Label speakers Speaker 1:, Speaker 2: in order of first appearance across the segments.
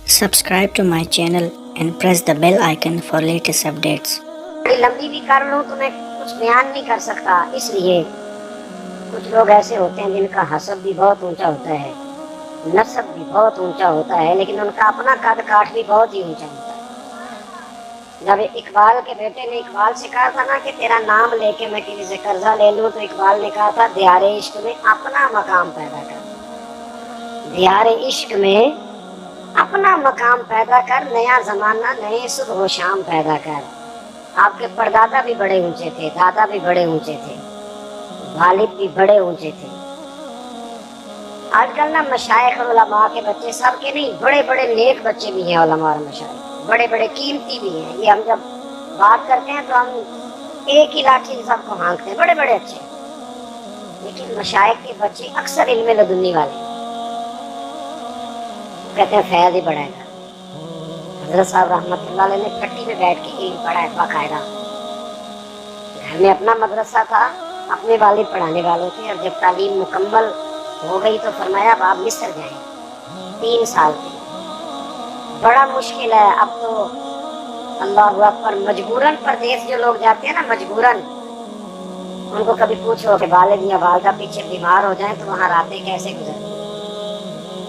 Speaker 1: Subscribe to my channel and press the bell icon for latest updates.
Speaker 2: लंबी भी कर लूँ तो मैं कुछ बयान नहीं कर सकता, इसलिए कुछ लोग ऐसे होते हैं जिनका हसब भी बहुत ऊंचा होता है, नसब भी बहुत ऊंचा होता है, लेकिन उनका अपना कद काठ भी बहुत ही ऊंचा होता है। जब इकबाल के बेटे ने इकबाल से कहा था ना कि तेरा नाम लेके मैं किसी से कर्जा ले लूँ, तो इकबाल ने कहा था दियारे इश्क में अपना मकाम पैदा कर, दियारे इश्क में अपना मकाम पैदा कर, नया जमाना नए सुबह व शाम पैदा कर। आपके परदादा भी बड़े ऊंचे थे, दादा भी बड़े ऊंचे थे, वालिद भी बड़े ऊंचे थे। आजकल ना मशाइख और उलमा के बच्चे सबके नहीं, बड़े बड़े नेक बच्चे भी हैं, उलमा और मशाइख बड़े बड़े कीमती भी हैं। ये हम जब बात करते हैं तो हम एक ही लाठी से सबको हाँकते हैं, बड़े बड़े अच्छे, लेकिन मशाइख के बच्चे अक्सर इल्म लदुन्नी वाले कहते हैं फैज़ ही बढ़ाएगा। हज़रत साहब रहमतुल्लाह अलैह ने खट्टी में बैठ के इल्म पढ़ा है बाकायदा। घर में अपना मदरसा था, अपने वालिद पढ़ाने वाले थे, और जब तालीम मुकम्मल हो गई तो फरमाया अब आप मिस्र जाएं। 3 साल थे, बड़ा मुश्किल है। अब तो अल्लाह अकबर, मजबूरन परदेश जो लोग जाते हैं ना, मजबूरन, उनको कभी पूछो कि वालिद या वालदा पीछे बीमार हो जाएं तो वहाँ रातें कैसे गुजरती।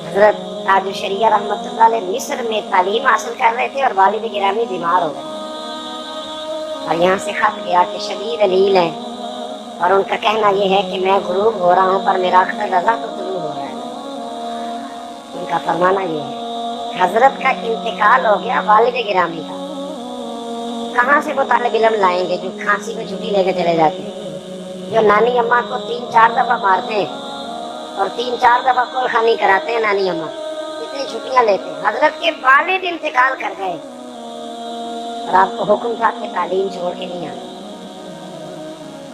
Speaker 2: हजरत ताजुल शरिया रहमतुल्लाह अलैह मिस्र में तालीम हासिल कर रहे थे और वालिद गिरामी बीमार हो गए, और यहाँ से खत गया कि शदीद अलील है, और उनका कहना यह है कि मैं गुरूब हो रहा हूँ पर मेरा अख्तर रजा तो गुरूब हो रहा है। उनका फरमाना ये है, हजरत का इंतकाल हो गया वालिद गिरामी का, कहाँ से वो तालिब इल्म लाएंगे जो खांसी में छुट्टी लेके चले जाते हैं, जो नानी अम्मा को 3-4 दफा मारते हैं और 3-4 दफा कुल खानी कराते हैं नानी अम्मा, इतनी छुट्टियां लेते हैं। हजरत के वालिद इंतकाल कर गए और आपको हुक्म था कि तालीम छोड़ के नहीं आना।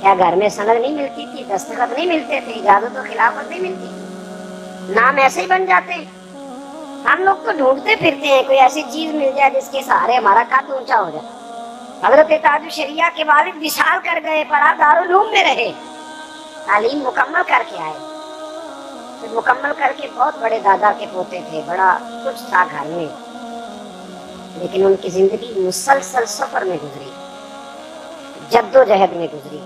Speaker 2: क्या घर में सनद नहीं मिलती थी, दस्तखत नहीं मिलते थे, इजाजत और खिलाफत नहीं मिलती, नाम ऐसे ही बन जाते हैं। हम लोग तो ढूंढते फिरते हैं कोई ऐसी चीज मिल जाए जिसके सहारे हमारा कद ऊंचा हो जाए। हजरत ताजुल शरिया के वालिद विशाल कर गए, पर आप दारुल उलूम में रहे, तालीम मुकम्मल करके आए। फिर मुकम्मल करके बहुत बड़े दादा के पोते थे, बड़ा कुछ था घर में, लेकिन उनकी जिंदगी मुसलसल सफर में गुजरी, जद्दोजहद में गुजरी।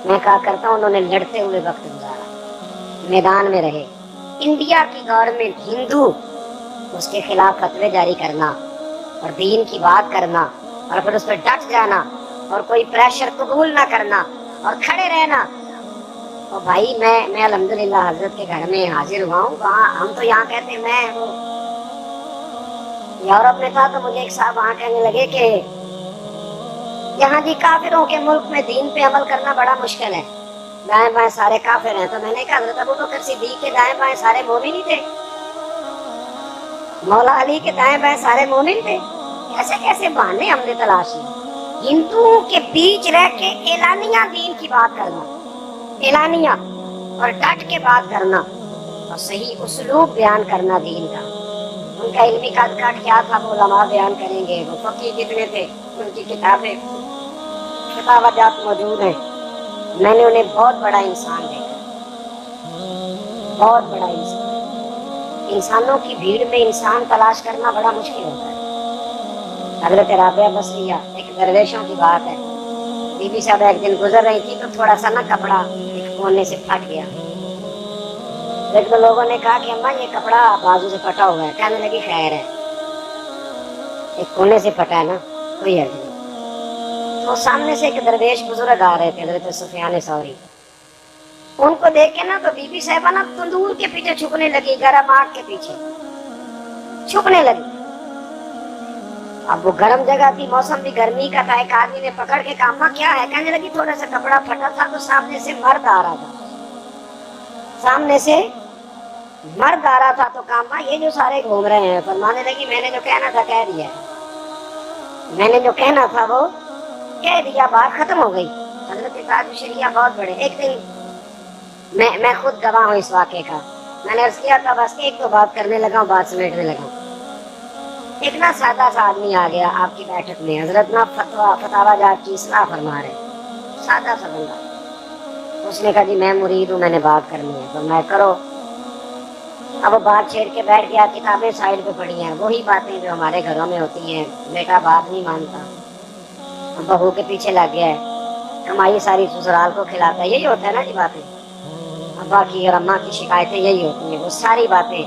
Speaker 2: मैं कहा करता हूँ उन्होंने लड़ते हुए वक्त गुजारा, मैदान में रहे। इंडिया की गवर्नमेंट हिंदू, उसके खिलाफ फतवे जारी करना और दीन की बात करना, और फिर उस पर डट जाना और कोई प्रेशर कबूल ना करना और खड़े रहना। और भाई मैं अल्हम्दुलिल्लाह हजरत के घर में हाजिर हुआ हूँ। वहाँ हम तो यहाँ कहते हैं, मैं वो यूरोप में था तो मुझे एक साहब वहाँ कहने लगे कि यहाँ जी काफिरों के मुल्क में दीन पे अमल करना बड़ा मुश्किल है, दाएं बाएं सारे काफिर हैं। तो मैंने कहा हजरत अबू बकर सिद्दीक के दाएं बाएं सारे मोमिन ही थे, मौला अली के दाएं बाएं सारे मोमिन थे। ऐसे कैसे बहाने हमने तलाश लिए। हिंदुओं के बीच रह के एलानिया दीन की बात करना, एलानिया, और डट के बात करना और सही उस्लूब बयान करना दीन का। उनका इल्मी कद काठ क्या था वो उलमा बयान करेंगे, वो फकीह कितने थे, उनकी किताबें किताबात मौजूद हैं। मैंने उन्हें बहुत बड़ा इंसान देखा, बहुत बड़ा इंसान। इंसानों की भीड़ में इंसान तलाश करना बड़ा मुश्किल होता है। हजरत राबिया बसरिया, एक दरवेशों की बात है, बीबी साहब एक दिन गुजर रही थी तो थोड़ा सा ना कपड़ा एक कोने से फट गया। एक दो लोगों ने कहा कि अम्मा ये कपड़ा बाजू से फटा हुआ है। कहने लगी खैर है, एक कोने से फटा है ना, कोई हर्ज नहीं। तो सामने से एक दरवेश बुजुर्ग आ रहे थे, हजरत सुफियान सौरी। उनको देख के ना तो बीबी साहबा ना तंदूर के पीछे छुपने लगी, गरम आग के पीछे छुपने लगी। अब वो गर्म जगह थी, मौसम भी गर्मी का था। एक आदमी ने पकड़ के कहा क्या है? कहने लगी थोड़ा सा कपड़ा फटा था तो सामने से मर्द आ रहा था, सामने से मर्द आ रहा था तो कहा ये जो सारे घूम रहे हैं। फरमाने लगी मैंने जो कहना था कह दिया, मैंने जो कहना था वो कह दिया, बात खत्म हो गई। हजरत ताजुल शरिया बहुत बड़े। एक दिन मैं खुद गवाह हूँ इस वाक़े का। मैंने अर्ज किया था, बस एक दो बात करने लगा, बात समेटने लगा। एक ना सादा सा आदमी आ गया आपकी बैठक में, हजरत ना फतवा जात की इस्लाह फरमा रहे, सादा सा बंदा। उसने कहा जी मैं मुरीद हूँ, मैंने बात करनी है। तो मैं करो। अब वो बात छेड़ के बैठ गया, किताबें साइड पे पड़ी हैं, वही बातें जो हमारे घरों में होती हैं, बेटा बात नहीं मानता, बहू के पीछे लग गया है, कमाई सारी ससुराल को खिलाता है, यही होता है ना जी बातें। अब्बा की और अम्मा की शिकायतें यही होती हैं, वो सारी बातें,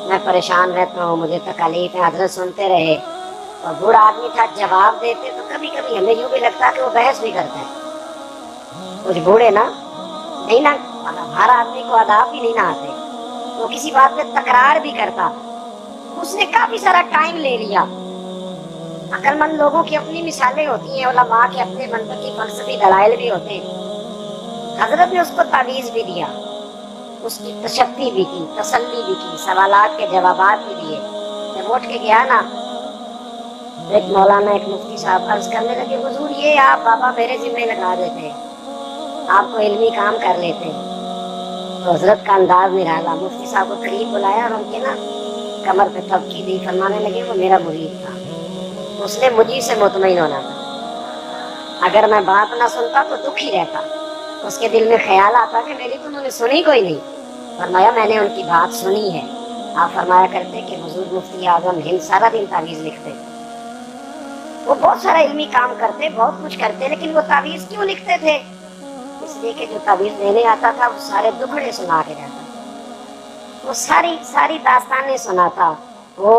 Speaker 2: मैं परेशान रहता हूँ, मुझे तकलीफ है, हजरत सुनते रहे। और बूढ़ा आदमी था, जवाब देते तो कभी कभी हमें यूं भी लगता कि वो बहस भी करता है। कुछ बूढ़े ना नहीं ना, हर आदमी को आदाब भी नहीं ना आते, वो किसी बात पे तकरार भी करता। उसने काफी सारा टाइम ले लिया। अक्लमंद लोगों की अपनी मिसालें होती हैं, उलमा के अपने मनतकी फलसफी दलाइल भी होते हैं। हजरत ने उसको तावीज़ भी दिया, उसकी तशफ़ी भी की, तसल्ली भी की, सवालात के जवाबात भी दिए। जब उठ के गया ना, एक मौलाना, एक मुफ्ती साहब अर्ज करने लगे, हुजूर ये आप बाबा मेरे जिम्मे लगा देते, आपको इल्मी काम कर लेते। तो हजरत का अंदाज निराला, मुफ्ती साहब को करीब बुलाया और उनके ना कमर पे थपकी दी, फरमाने लगे वो मेरा मुरीद था, उसने मुझी से मुतमईन होना था, अगर मैं बात ना सुनता तो दुख ही रहता। उसके दिल में ख्याल आता कि मेरी तो उन्होंने सुनी कोई नहीं। फरमाया मैंने उनकी बात सुनी है। आप फरमाया करते कि हुजूर मुफ्ती आजम हिंद सारा दिन तावीज़ लिखते, वो बहुत सारा इल्मी काम करते, बहुत कुछ करते, लेकिन वो तावीज़ क्यों लिखते थे? इसलिए कि जो तावीज़ लेने आता था वो सारे दुखड़े सुना के जाता, वो सारी सारी दास्तानें सुनाता, वो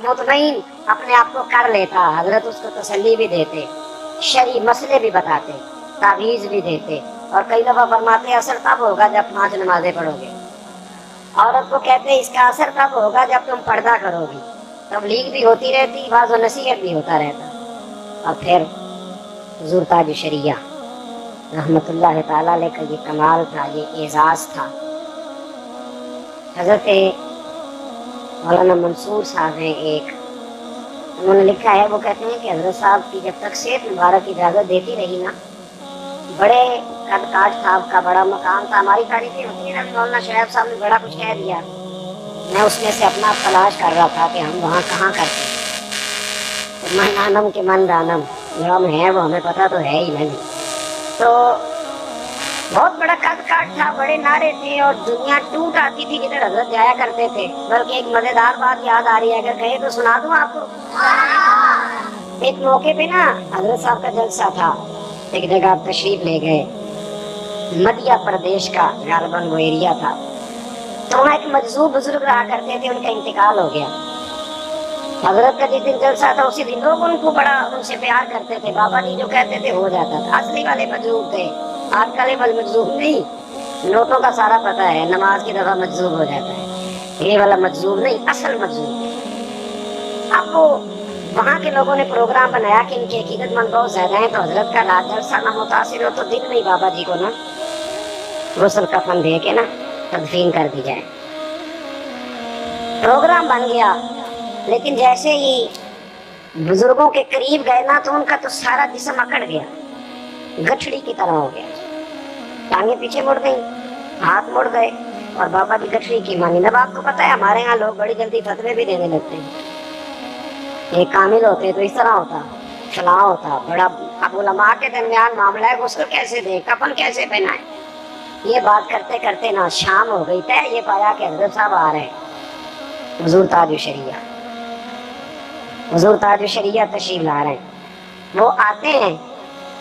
Speaker 2: मुतमईन अपने आप को कर लेता। हजरत उसको तसल्ली भी देते, शरई मसले भी बताते, तावीज़ भी देते, और कई दफ़ा फरमाते असर तब होगा जब 5 नमाजें पढ़ोगे। औरत को कहते इसका असर तब होगा जब तुम पर्दा करोगी। तबलीग भी होती रहती, वाज़ और नसीहत भी होता रहता। और फिर हुज़ूर ताज शरिया रहमतुल्लाह ताला अलैह का ये कमाल था, ये एजाज़ था। हज़रत मौलाना मंसूर साहब हैं एक, उन्होंने लिखा है, वो कहते हैं कि हज़रत साहब की जब तक सेहत मुबारक इजाज़त देती रही ना, बड़े कद काठ था, आपका बड़ा मकाम था। हमारी तारीफें होती है ना, मौलाना शोएब साहब ने बड़ा कुछ कह दिया, मैं उसमें से अपना तलाश कर रहा था कि हम वहाँ कहाँ करते। तो मन आनम के मन दानम, जो हम हैं वो हमें पता तो है ही नहीं। तो बहुत बड़ा कद काठ था, बड़े नारे थे, और दुनिया टूट आती थी जिधर हजरत जाया करते थे। बल्कि एक मजेदार बात याद आ रही है, अगर कहे तो सुना दूं आपको। एक मौके पे ना हजरत साहब का जलसा था, एक जगह तशरीफ ले गए, मध्य प्रदेश का गालबन वो एरिया था। तो वहाँ एक मजजूब बुजुर्ग रहा करते थे, उनका इंतकाल हो गया। हजरत का जिस दिन जलसा था उसी दिन लोग उनको बड़ा उनसे प्यार करते थे, बाबा जी जो कहते थे हो जाता था। असली वाले मजजूब थे, आजकल वाले मजजूब नहीं, नोटों का सारा पता है, नमाज की दफा मजजूब हो जाता है, ये वाला मजजूब नहीं, असल मजजूब। आपको वहाँ के लोगों ने प्रोग्राम बनाया कि इनकी अकीदतमंद बहुत ज्यादा है, तो हजरत का रात जलसा ना मुतासिर हो तो दिन में ही बाबा जी को ना गुस्ल कफन दे के ना तदफीन कर दी जाए। प्रोग्राम बन गया, लेकिन जैसे ही बुजुर्गों के करीब गए ना, तो उनका तो सारा जिस्म अकड़ गया, गठड़ी की तरह हो गया, टांगे पीछे मुड़ गई, हाथ मुड़ गए, और बाबा जी गठड़ी की मानी। अब आपको पता है हमारे यहाँ लोग बड़ी जल्दी फतवे भी देने लगते हैं, ये कामिल होते तो इस तरह होता, फलां होता, बड़ा। अब उलमा के दरमियान मामला है, गुस्ल कैसे दे, कफन कैसे पहनाए, ये बात करते करते ना शाम हो गई। तय ये पाया कि हजरत साहब आ रहे हैं, हुजूर ताज शरिया, हुजूर ताज शरिया तशरीफ ला रहे हैं। वो आते हैं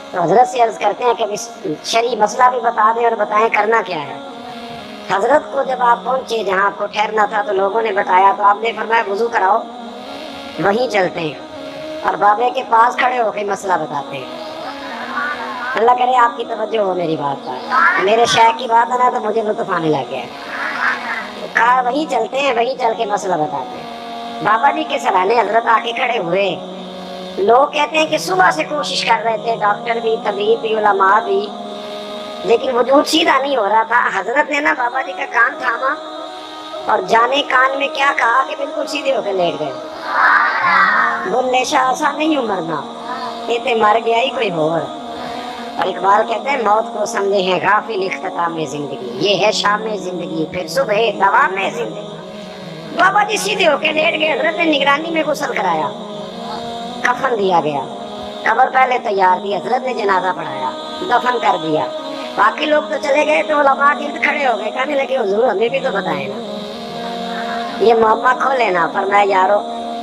Speaker 2: तो हजरत से अर्ज करते हैं कि शरी मसला भी बता दें और बताएं करना क्या है। हजरत को जब आप पहुंचे जहाँ आपको ठहरना था, तो लोगों ने बताया, तो आपने फरमाया वुजू कराओ, वहीं चलते हैं और बाबे के पास खड़े होकर मसला बताते हैं। अल्लाह करे आपकी तवज्जो हो मेरी बात पर। मेरे शेख की बात है ना तो मुझे लुत्फ आने लग गया। तो कहा वहीं चलते हैं, वहीं चल के मसला बताते हैं। बाबा जी के सराहने हजरत आके खड़े हुए। लोग कहते हैं कि सुबह से कोशिश कर रहे थे, डॉक्टर भी, तबीब भी, उलमा भी, लेकिन वजूद सीधा नहीं हो रहा था। हजरत ने ना बाबा जी का कान थामा और जाने कान में क्या कहा कि बिल्कुल सीधे होकर लेट गए। बोले शाह ऐसा नहीं हूँ मरना, ये तो मर गया ही कोई और। और इकबाल कहते हैं मौत को समझे हैं गाफिल इख्तिताम में जिंदगी, ये है शाम में जिंदगी फिर सुबह दवा में जिंदगी। बाबा जी सीधे होकर लेट गए। हजरत ने निगरानी में गुस्ल कराया, कफन दिया गया, कब्र पहले तैयार थी, हजरत ने जनाजा पढ़ाया, दफन कर दिया। बाकी लोग तो चले गए, तो उलमा गिर्द खड़े हो गए, कहने लगे हुजूर हमें भी तो बताए ना। ये मुअम्मा खोले ना। पर मैं यारो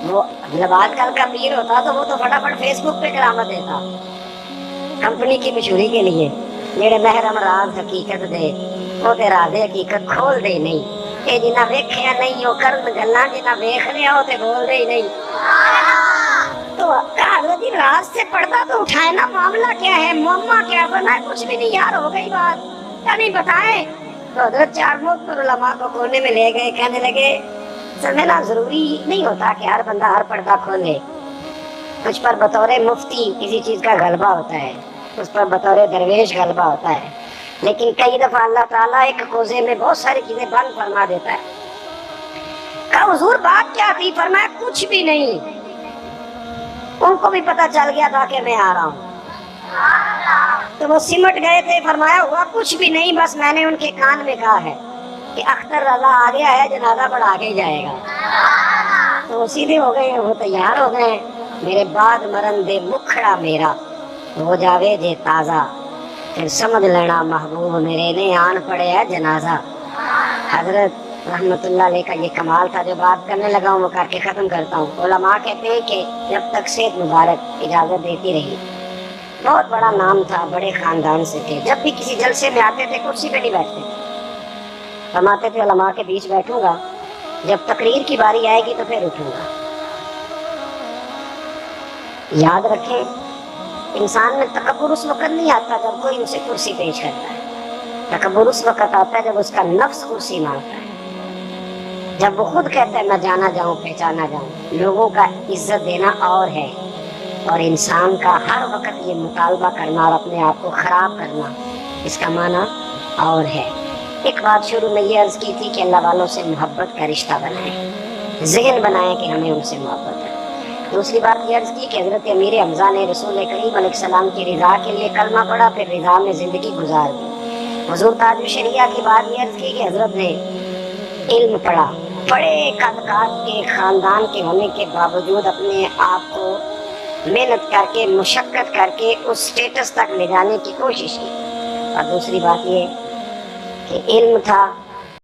Speaker 2: वो जब आजकल का पीर होता तो वो तो फटाफट फेसबुक पे करामत देता कंपनी की मशहूरी के लिए। जेड़े महरम राज हकीकत दे वो ते राज़े हकीकत खोल दे नहीं। ये जिन्ना वेख्या नहीं वो करन गल्लां, जिन्ना वेख लिया वो ते बोल दे ही नहीं। तो हजरत जी राज से पर्दा तो उठाए ना, मामला क्या है, मुअम्मा क्या है। मैं कुछ भी नहीं यार, हो गई बात, क्या नहीं बताए। तो हजरत चार मोहतर उलमा को कोने में ले गए, कहने लगे समझना जरूरी नहीं होता कि हर बंदा हर पर्दा खोले। कुछ पर बतौरे मुफ्ती किसी चीज का गलबा होता है, उस पर बतौरे दरवेश गलबा होता है। लेकिन कई दफा अल्लाह ताला एक कोजे में बहुत सारी चीजें बंद फरमा देता है। कहा हुजूर बात क्या थी? फरमाया कुछ भी नहीं। उनको भी पता चल गया था कि मैं आ रहा हूँ, तो वो सिमट गए थे। फरमाया हुआ कुछ भी नहीं, बस मैंने उनके कान में कहा है कि अख्तर रजा आ गया है, जनाजा बढ़ा के जाएगा। तो वो सीधे हो गए, वो तैयार हो गए। मेरे बाद मरन दे मुखड़ा मेरा हो जावे जे ताजा, फिर समझ लेना महबूब मेरे ने आन पड़े है जनाजा। हजरत रहमतुल्लाह अलैह का ये कमाल था। जो बात करने लगा हूँ वो करके ख़त्म करता हूँ। उलमा कहते हैं कि जब तक सेहत मुबारक इजाज़त देती रही, बहुत बड़ा नाम था, बड़े ख़ानदान से थे। जब भी किसी जलसे में आते थे कुर्सी पे नहीं बैठते थे, फरमाते थे उलमा के बीच बैठूंगा, जब तकरीर की बारी आएगी तो फिर उठूंगा। याद रखें, इंसान में तकब्बुर उस वक्त नहीं आता जब कोई उसे कुर्सी पेश करता है। तकब्बुर उस वक्त आता है जब उसका नफ्स कुर्सी मांगता है, जब वो खुद कहता है मैं जाना जाऊं पहचाना जाऊं। लोगों का इज्जत देना और है, और इंसान का हर वक्त ये मुतालबा करना और अपने आप को खराब करना, इसका माना और है। एक बात शुरू में ये अर्ज की थी कि अल्लाह वालों से मोहब्बत का रिश्ता बनाए, ज़हन बनाए कि हमें उनसे मोहब्बत है। दूसरी बात ये अर्ज की कि हज़रत अमीर हमज़ा ने रसूल करीम अलैहिस्सलाम की रिज़ा के लिए कलमा पढ़ा, फिर रिज़ा में ज़िंदगी गुजार दी। हुज़ूर ताजुल शरिया की बात ये अर्ज की कि हज़रत ने इल्म पढ़ा, बड़े कदकात के ख़ानदान के होने के बावजूद अपने आप को मेहनत करके मुशक्क़त करके उस स्टेटस तक ले जाने की कोशिश की। और दूसरी बात ये कि इल्म था